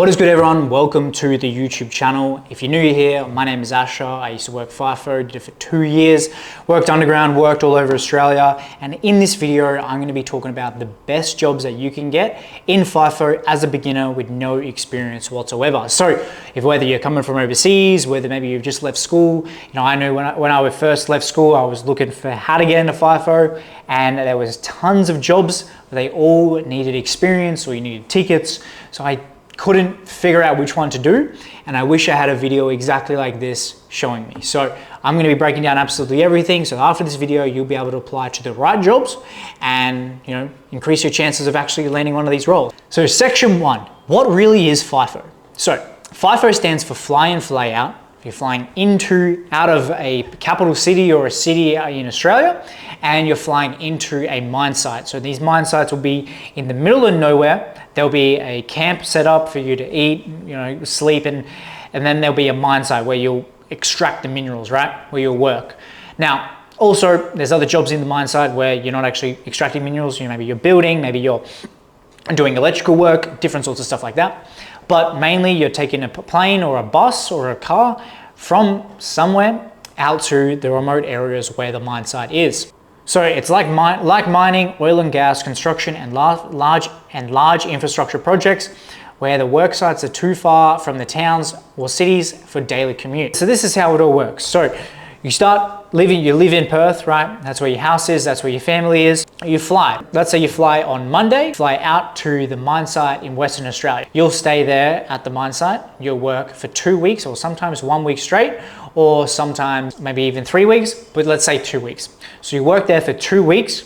What is good, everyone? Welcome to the YouTube channel. If you're new here, my name is Asher. I used to work FIFO, did it for 2 years, worked underground, worked all over Australia. And in this video, I'm going to be talking about the best jobs that you can get in FIFO as a beginner with no experience whatsoever. So if whether you're coming from overseas, whether maybe you've just left school, I know when I first left school, I was looking for how to get into FIFO, and there was tons of jobs. They all needed experience or you needed tickets. So I couldn't figure out which one to do, and I wish I had a video exactly like this showing me. So I'm going to be breaking down absolutely everything, so after this video you'll be able to apply to the right jobs and increase your chances of actually landing one of these roles. So section 1, what really is FIFO? So FIFO stands for fly in, fly out. If you're flying out of a capital city or a city in Australia, and you're flying into a mine site. So these mine sites will be in the middle of nowhere. There'll be a camp set up for you to eat, sleep, and then there'll be a mine site where you'll extract the minerals, right? Where you'll work. Now, also, there's other jobs in the mine site where you're not actually extracting minerals. Maybe you're building, maybe you're doing electrical work, different sorts of stuff like that. But mainly you're taking a plane or a bus or a car from somewhere out to the remote areas where the mine site is. So it's like mining, oil and gas, construction, and large infrastructure projects where the work sites are too far from the towns or cities for daily commute. So this is how it all works. So you live in Perth, right? That's where your house is, that's where your family is. You fly. Let's say you fly on Monday, fly out to the mine site in Western Australia. You'll stay there at the mine site. You'll work for 2 weeks or sometimes 1 week straight, or sometimes maybe even 3 weeks, but let's say 2 weeks. So you work there for 2 weeks,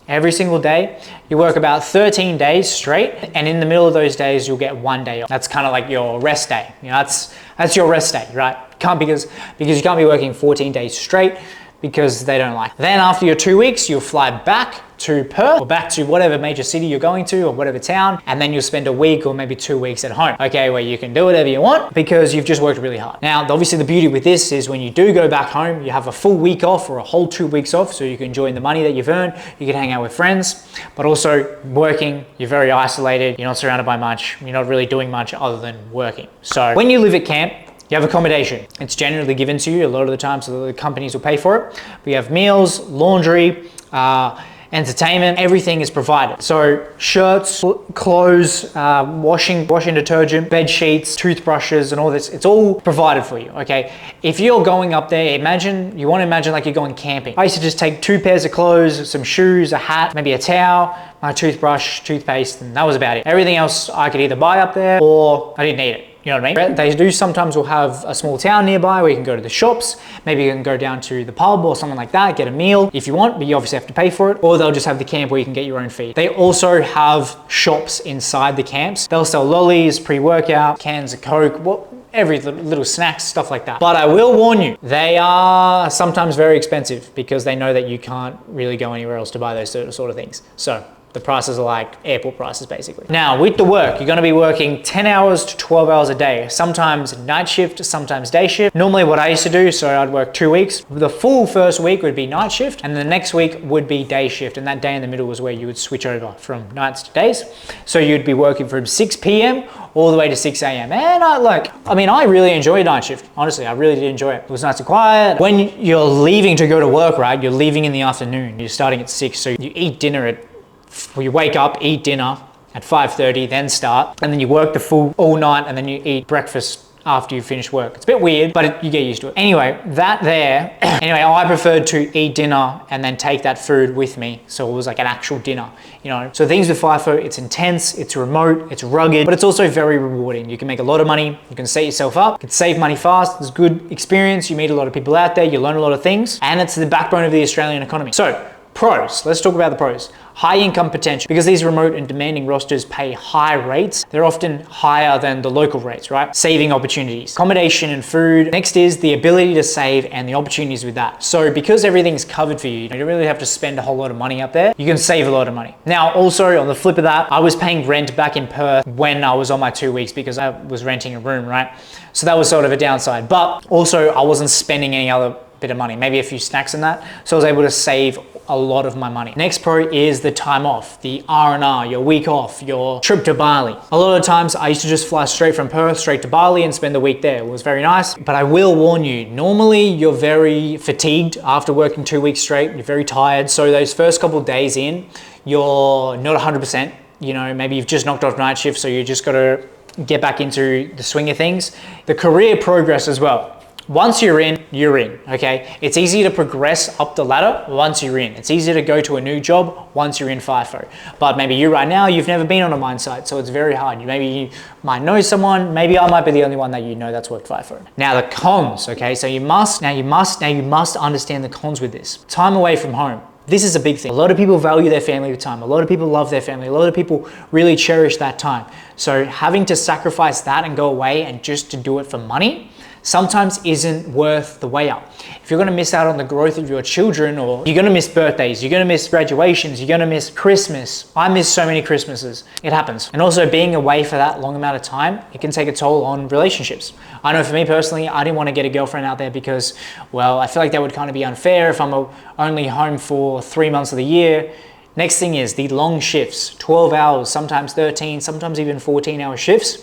every single day. You work about 13 days straight, and in the middle of those days, you'll get 1 day off. That's kind of like your rest day. That's your rest day, right? Because you can't be working 14 days straight because they don't like it. Then after your 2 weeks, you'll fly back to Perth or back to whatever major city you're going to or whatever town, and then you'll spend a week or maybe 2 weeks at home, okay, where you can do whatever you want because you've just worked really hard. Now, obviously the beauty with this is when you do go back home, you have a full week off or a whole 2 weeks off, so you can enjoy the money that you've earned, you can hang out with friends, but also working, you're very isolated, you're not surrounded by much, you're not really doing much other than working. So when you live at camp, you have accommodation. It's generally given to you a lot of the time, so the companies will pay for it. We have meals, laundry, entertainment, everything is provided. So shirts, clothes, washing detergent, bed sheets, toothbrushes, and all this, it's all provided for you, okay? If you're going up there, you want to imagine like you're going camping. I used to just take 2 pairs of clothes, some shoes, a hat, maybe a towel, my toothbrush, toothpaste, and that was about it. Everything else I could either buy up there or I didn't need it. You know what I mean? They do sometimes will have a small town nearby where you can go to the shops. Maybe you can go down to the pub or something like that, get a meal if you want, but you obviously have to pay for it. Or they'll just have the camp where you can get your own feed. They also have shops inside the camps. They'll sell lollies, pre-workout, cans of Coke, every little snacks, stuff like that. But I will warn you, they are sometimes very expensive because they know that you can't really go anywhere else to buy those sort of things. So the prices are like airport prices, basically. Now, with the work, you're gonna be working 10 hours to 12 hours a day, sometimes night shift, sometimes day shift. Normally what I used to do, so I'd work 2 weeks. The full first week would be night shift, and the next week would be day shift, and that day in the middle was where you would switch over from nights to days. So you'd be working from 6 p.m. all the way to 6 a.m. And I really enjoyed night shift. Honestly, I really did enjoy it. It was nice and quiet. When you're leaving to go to work, right, you're leaving in the afternoon. You're starting at 6, so you eat dinner you wake up, eat dinner at 5:30, then start, and then you work the full all night, and then you eat breakfast after you finish work. It's a bit weird, but you get used to it. Anyway, I preferred to eat dinner and then take that food with me, so it was like an actual dinner, So things with FIFO, it's intense, it's remote, it's rugged, but it's also very rewarding. You can make a lot of money, you can set yourself up, you can save money fast, it's good experience, you meet a lot of people out there, you learn a lot of things, and it's the backbone of the Australian economy. So, pros, let's talk about the pros. High income potential. Because these remote and demanding rosters pay high rates, they're often higher than the local rates, right? Saving opportunities. Accommodation and food. Next is the ability to save and the opportunities with that. So because everything's covered for you, you don't really have to spend a whole lot of money up there. You can save a lot of money. Now, also on the flip of that, I was paying rent back in Perth when I was on my 2 weeks because I was renting a room, right? So that was sort of a downside, but also I wasn't spending any other bit of money, maybe a few snacks and that. So I was able to save a lot of my money. Next pro is the time off, the R&R, your week off, your trip to Bali. A lot of times I used to just fly straight from Perth straight to Bali and spend the week there. It was very nice, but I will warn you, normally you're very fatigued after working 2 weeks straight, you're very tired. So those first couple of days in, you're not 100%, you know, maybe you've just knocked off night shift, so you just gotta get back into the swing of things. The career progress as well. Once you're in, okay? It's easy to progress up the ladder once you're in. It's easy to go to a new job once you're in FIFO. But maybe you right now, you've never been on a mine site, so it's very hard. Maybe you might know someone, maybe I might be the only one that you know that's worked FIFO. Now the cons, okay? So you must understand the cons with this. Time away from home. This is a big thing. A lot of people value their family time. A lot of people love their family. A lot of people really cherish that time. So having to sacrifice that and go away and just to do it for money, sometimes isn't worth the way up. If you're gonna miss out on the growth of your children, or you're gonna miss birthdays, you're gonna miss graduations, you're gonna miss Christmas. I miss so many Christmases. It happens. And also being away for that long amount of time, it can take a toll on relationships. I know for me personally, I didn't want to get a girlfriend out there because, well, I feel like that would kind of be unfair if I'm only home for 3 months of the year. Next thing is the long shifts, 12 hours, sometimes 13, sometimes even 14-hour shifts.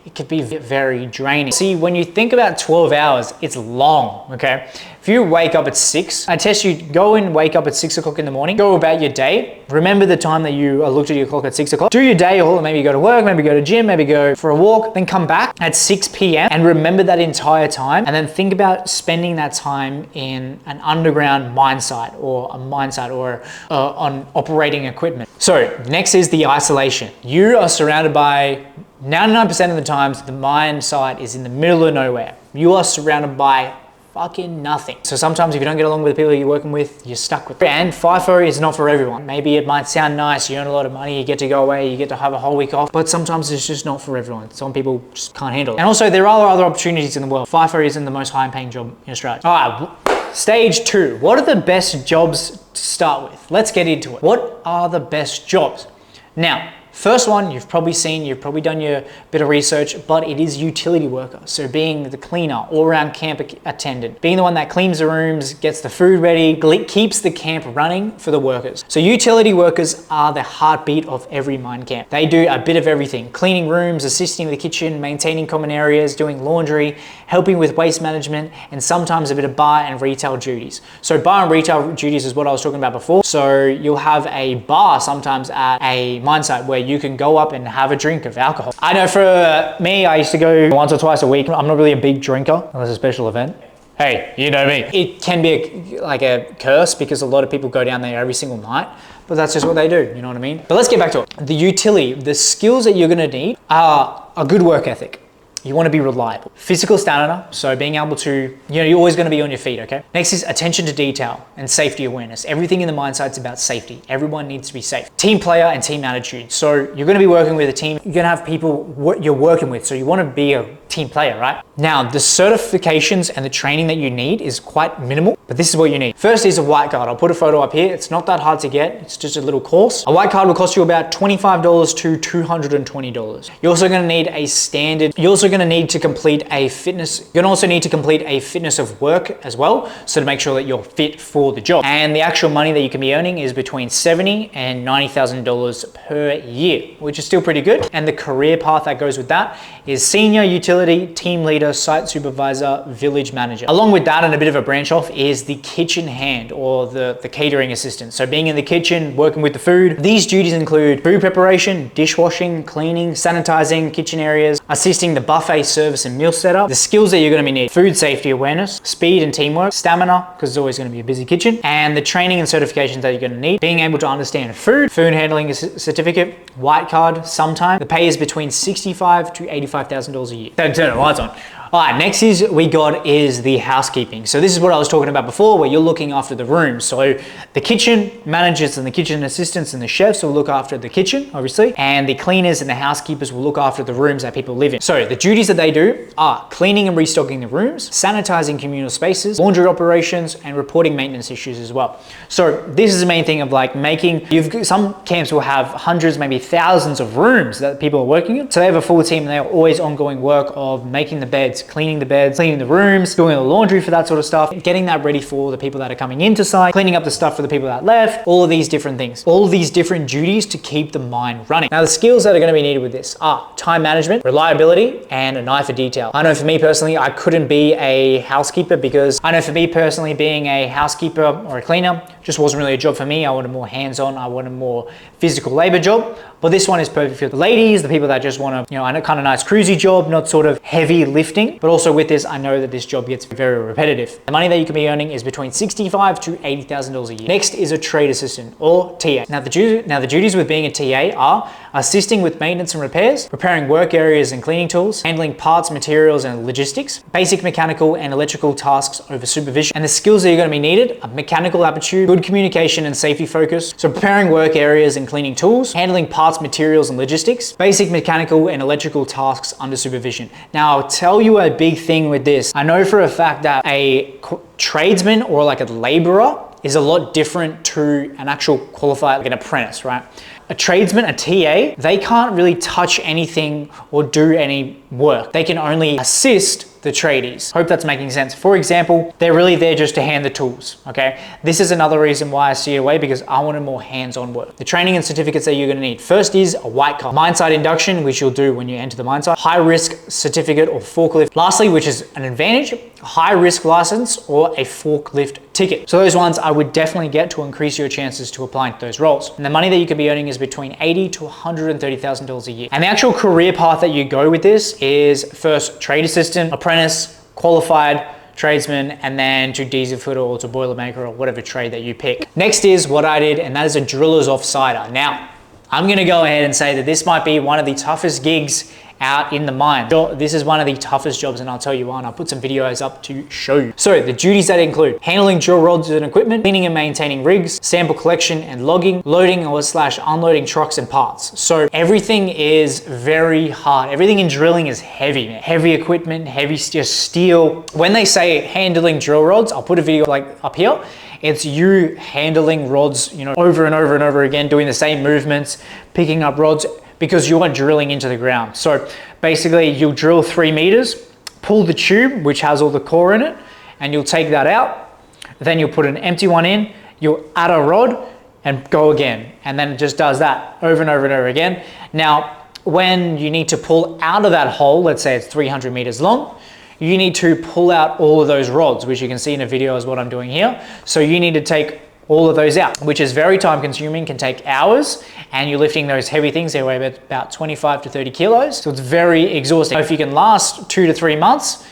It could be very draining. See, when you think about 12 hours, it's long, okay? If you wake up at 6, I test you, go and wake up at 6 o'clock in the morning, go about your day, remember the time that you looked at your clock at 6 o'clock, do your day, or maybe go to work, maybe go to gym, maybe go for a walk, then come back at 6 p.m. and remember that entire time, and then think about spending that time in an underground mine site or on operating equipment. So next is the isolation. You are surrounded by 99% of the times, the mine site is in the middle of nowhere. You are surrounded by fucking nothing. So sometimes if you don't get along with the people you're working with, you're stuck with them. And FIFO is not for everyone. Maybe it might sound nice, you earn a lot of money, you get to go away, you get to have a whole week off, but sometimes it's just not for everyone. Some people just can't handle it. And also there are other opportunities in the world. FIFO isn't the most high paying job in Australia. All right, stage 2. What are the best jobs to start with? Let's get into it. What are the best jobs? Now, first one, you've probably seen, you've probably done your bit of research, but it is utility worker. So being the cleaner, all-around camp attendant, being the one that cleans the rooms, gets the food ready, keeps the camp running for the workers. So utility workers are the heartbeat of every mine camp. They do a bit of everything: cleaning rooms, assisting the kitchen, maintaining common areas, doing laundry, helping with waste management, and sometimes a bit of bar and retail duties. So bar and retail duties is what I was talking about before. So you'll have a bar sometimes at a mine site where you can go up and have a drink of alcohol. I know for me, I used to go once or twice a week. I'm not really a big drinker unless it's a special event. Hey, you know me. It can be like a curse because a lot of people go down there every single night, but that's just what they do, you know what I mean? But let's get back to it. The utility, the skills that you're gonna need are a good work ethic. You want to be reliable. Physical stamina, so being able to, you're always going to be on your feet, okay? Next is attention to detail and safety awareness. Everything in the mine site's about safety. Everyone needs to be safe. Team player and team attitude. So you're going to be working with a team. You're going to have people you're working with, so you want to be a team player, right? Now, the certifications and the training that you need is quite minimal, but this is what you need. First is a white card. I'll put a photo up here. It's not that hard to get. It's just a little course. A white card will cost you about $25 to $220. You're also going to need a standard. You're also going to need to complete a fitness. You're going to also need to complete a fitness of work as well, so to make sure that you're fit for the job. And the actual money that you can be earning is between $70,000 and $90,000 per year, which is still pretty good. And the career path that goes with that is senior utility team leader, site supervisor, village manager. Along with that, and a bit of a branch off, is the kitchen hand or the catering assistant. So being in the kitchen, working with the food. These duties include food preparation, dishwashing, cleaning, sanitizing kitchen areas, assisting the buffet service and meal setup. The skills that you're going to need: food safety awareness, speed and teamwork, stamina, because it's always going to be a busy kitchen, and the training and certifications that you're going to need: being able to understand food handling certificate, white card sometime. The pay is between $65,000 to $85,000 a year. Don't turn the lights on. All right, next is the housekeeping. So this is what I was talking about before, where you're looking after the rooms. So the kitchen managers and the kitchen assistants and the chefs will look after the kitchen, obviously, and the cleaners and the housekeepers will look after the rooms that people live in. So the duties that they do are cleaning and restocking the rooms, sanitizing communal spaces, laundry operations, and reporting maintenance issues as well. So this is the main thing of like some camps will have hundreds, maybe thousands of rooms that people are working in. So they have a full team and they have always ongoing work of making the beds, beds, cleaning the rooms, doing the laundry for that sort of stuff, getting that ready for the people that are coming into site, cleaning up the stuff for the people that left, all of these different things, all of these different duties to keep the mine running. Now, the skills that are going to be needed with this are time management, reliability, and an eye for detail. I know for me personally, I couldn't be a housekeeper because I know for me personally, being a housekeeper or a cleaner just wasn't really a job for me. I wanted more hands-on, I wanted more physical labor job. But this one is perfect for the ladies, the people that just want to, a kind of nice cruisy job, not sort of heavy lifting. But also with this, I know that this job gets very repetitive. The money that you can be earning is between $65,000 to $80,000 a year. Next is a trade assistant or TA. Now the duties with being a TA are assisting with maintenance and repairs, preparing work areas and cleaning tools, handling parts, materials, and logistics, basic mechanical and electrical tasks over supervision. And the skills that you're going to be needed are mechanical aptitude, good communication and safety focus. So preparing work areas and cleaning tools, handling parts, materials, and logistics, basic mechanical and electrical tasks under supervision. Now, I'll tell you a big thing with this. I know for a fact that a tradesman or like a laborer is a lot different to an actual qualified, like an apprentice, right? A tradesman, a TA, they can't really touch anything or do any work. They can only assist the tradies. Hope that's making sense. For example, they're really there just to hand the tools, okay? This is another reason why I steered away, because I wanted more hands-on work. The training and certificates that you're gonna need. First is a white card, mine site induction, which you'll do when you enter the mine site, high risk certificate or forklift. Lastly, which is an advantage, a high risk license or a forklift ticket. So those ones I would definitely get to increase your chances to applying to those roles. And the money that you could be earning is between $80,000 to $130,000 a year. And the actual career path that you go with this is first trade assistant, apprentice, qualified tradesman, and then to diesel fitter or to boilermaker or whatever trade that you pick. Next is what I did, and that is a driller's offsider. Now, I'm gonna go ahead and say that this might be one of the toughest gigs out in the mine. This is one of the toughest jobs, and I'll tell you why, and I'll put some videos up to show you. So the duties that include handling drill rods and equipment, cleaning and maintaining rigs, sample collection and logging, loading or slash unloading trucks and parts. So everything is very hard. Everything in drilling is heavy, man. Heavy equipment, heavy just steel. When they say handling drill rods, I'll put a video like up here. It's you handling rods, over and over and over again, doing the same movements, picking up rods, because you are drilling into the ground. So basically you'll drill 3 meters, pull the tube, which has all the core in it, and you'll take that out. Then you'll put an empty one in, you'll add a rod and go again. And then it just does that over and over and over again. Now, when you need to pull out of that hole, let's say it's 300 meters long, you need to pull out all of those rods, which you can see in a video is what I'm doing here. So you need to take all of those out, which is very time consuming, can take hours, and you're lifting those heavy things. They weigh about 25 to 30 kilos. So it's very exhausting. If you can last 2 to 3 months,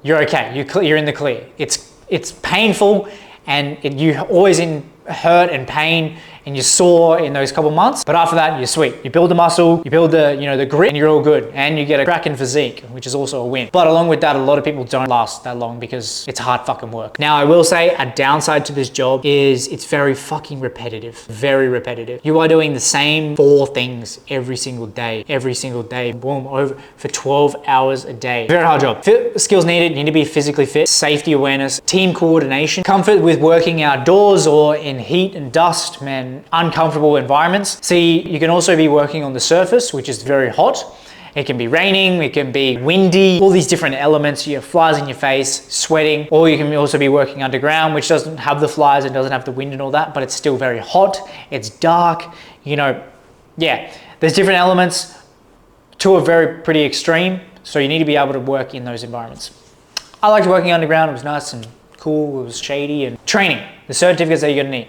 you're okay, you're in the clear. It's painful, and you're always in hurt and pain, and you're sore in those couple months, but after that, you're sweet. You build the muscle, you build the, the grit, and you're all good. And you get a cracking physique, which is also a win. But along with that, a lot of people don't last that long because it's hard fucking work. Now, I will say a downside to this job is it's very fucking repetitive, very repetitive. You are doing the same 4 things every single day, boom, over for 12 hours a day. Very hard job. Skills needed, you need to be physically fit, safety awareness, team coordination, comfort with working outdoors or in heat and dust, man, uncomfortable environments. See, you can also be working on the surface, which is very hot. It can be raining, it can be windy, all these different elements. You have flies in your face, sweating, or you can also be working underground, which doesn't have the flies and doesn't have the wind and all that, but it's still very hot. It's dark, yeah, there's different elements. 2 are pretty extreme. So you need to be able to work in those environments. I liked working underground. It was nice and cool. It was shady. And training, the certificates that you're gonna need.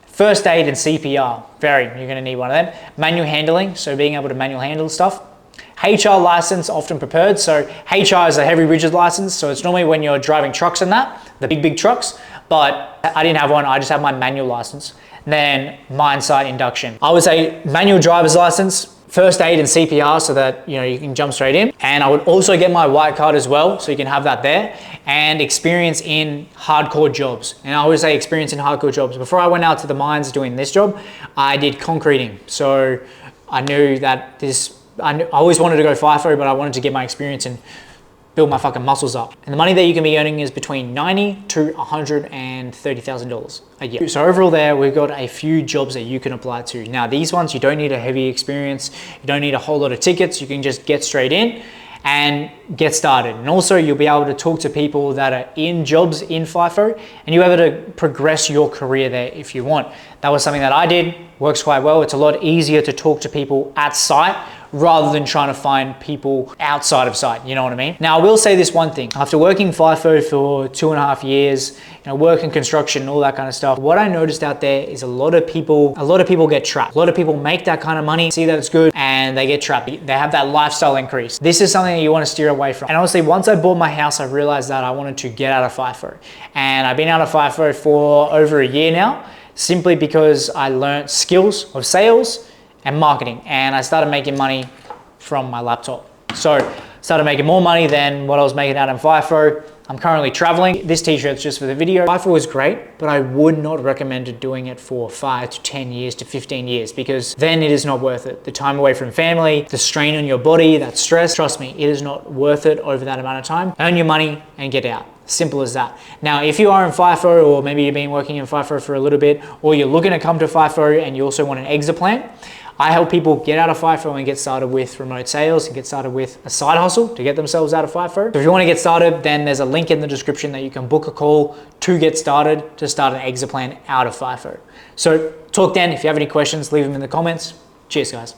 First aid and CPR, you're gonna need one of them. Manual handling, so being able to manual handle stuff. HR license, often preferred. So HR is a heavy rigid license. So it's normally when you're driving trucks and that, the big trucks, but I didn't have one. I just have my manual license. Then mine site induction. I would say manual driver's license, first aid and CPR, so that you can jump straight in. And I would also get my white card as well, so you can have that there, and experience in hardcore jobs. And I always say experience in hardcore jobs. Before I went out to the mines doing this job, I did concreting. So I knew that I always wanted to go FIFO, but I wanted to get my experience and build my fucking muscles up. And the money that you can be earning is between $90,000 to $130,000 a year. So overall there, we've got a few jobs that you can apply to. Now these ones, you don't need a heavy experience. You don't need a whole lot of tickets. You can just get straight in and get started. And also you'll be able to talk to people that are in jobs in FIFO, and you're able to progress your career there if you want. That was something that I did, works quite well. It's a lot easier to talk to people at site rather than trying to find people outside of site, you know what I mean? Now I will say this one thing, after working FIFO for 2.5 years, work in construction and all that kind of stuff, what I noticed out there is a lot of people get trapped. A lot of people make that kind of money, see that it's good, and they get trapped. They have that lifestyle increase. This is something that you want to steer away from. And honestly, once I bought my house, I realized that I wanted to get out of FIFO. And I've been out of FIFO for over a year now, simply because I learned skills of sales and marketing, and I started making money from my laptop. So started making more money than what I was making out in FIFO. I'm currently traveling. This t-shirt's just for the video. FIFO was great, but I would not recommend doing it for 5 to 10 years to 15 years, because then it is not worth it. The time away from family, the strain on your body, that stress, trust me, it is not worth it over that amount of time. Earn your money and get out. Simple as that. Now, if you are in FIFO, or maybe you've been working in FIFO for a little bit, or you're looking to come to FIFO and you also want an exit plan, I help people get out of FIFO and get started with remote sales and get started with a side hustle to get themselves out of FIFO. So if you want to get started, then there's a link in the description that you can book a call to get started, to start an exit plan out of FIFO. So talk then. If you have any questions, leave them in the comments. Cheers, guys.